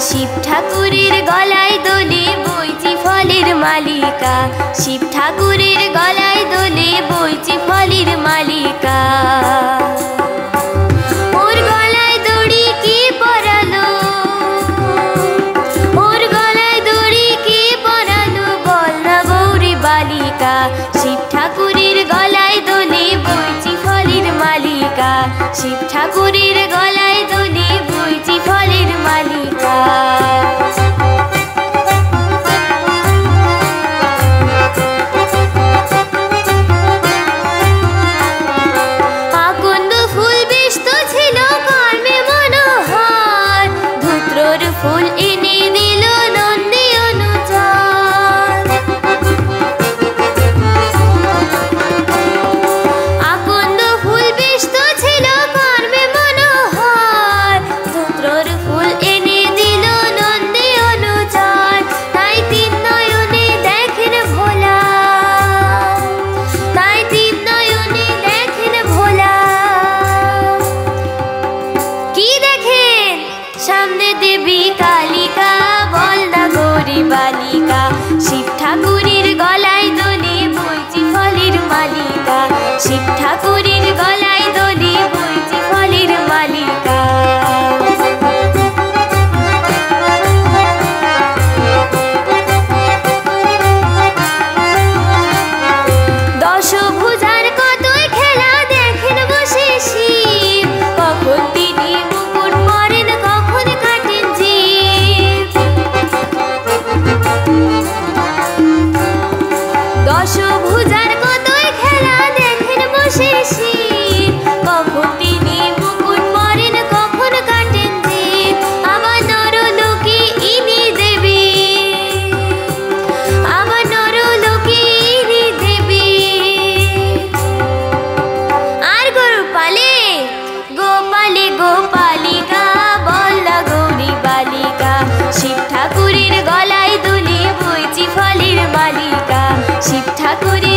শিব ঠাকুরের গলায় দোলে বইছে ফলের মালিকা, শিব ঠাকুরের গলায় দোলে বইছে ফলের মালিকা। ওর গলায় দড়ি কি পরালো, ওর গলায় দড়ি কি পরালো, বল না গৌরী বালিকা। শিব ঠাকুরের গলায় দোলে বইছে ফলের মালিকা, শিব ঠাকুরের গলায় দোলে বইছে ফলের মালিকা। আকন্দ ফুল বেশ তো ছিল কর্মে মনোহর, ধূত্রর ফুল এনে দিল নন্দী অনুচর। আকন্দ ফুল বেশ তো ছিল কর্মে মনোহর, ধূত্রর ফুল এনে দিল নন্দী অনুচর। তাই তিন নয়নে দেখেন ভোলা, তাই তিন নয়নে দেখেন ভোলা। কি দেখেন? সামনে দেবী কালিকা, বল না গৌরী বালিকা। শিব ঠাকুরের গলায় দোলে বইছে ফলের মালিকা, শিব ঠাকুরের গলায় দোলে বইছে ফলের মালিকা। দশভুজার কতই খেলা দেখেন বসে শিব, কখন তিনি মুকুট পরেন কখন কাটেন জিভ। দশভুজার কতই খেলা দেখেন বসে শিব, কখন তিনি মুকুট পরেন কখন কাটেন জিভ। আবার নরলোকে ইনি দেবী, আবার নরলোকে ইনি দেবী। আর গরু পালে গোপালে গোপালিকা, বল না গৌরী বালিকা। শিব ঠাকুরের গলায় দোলে বইছে ফলের মালিকা, শিব ঠাকুরের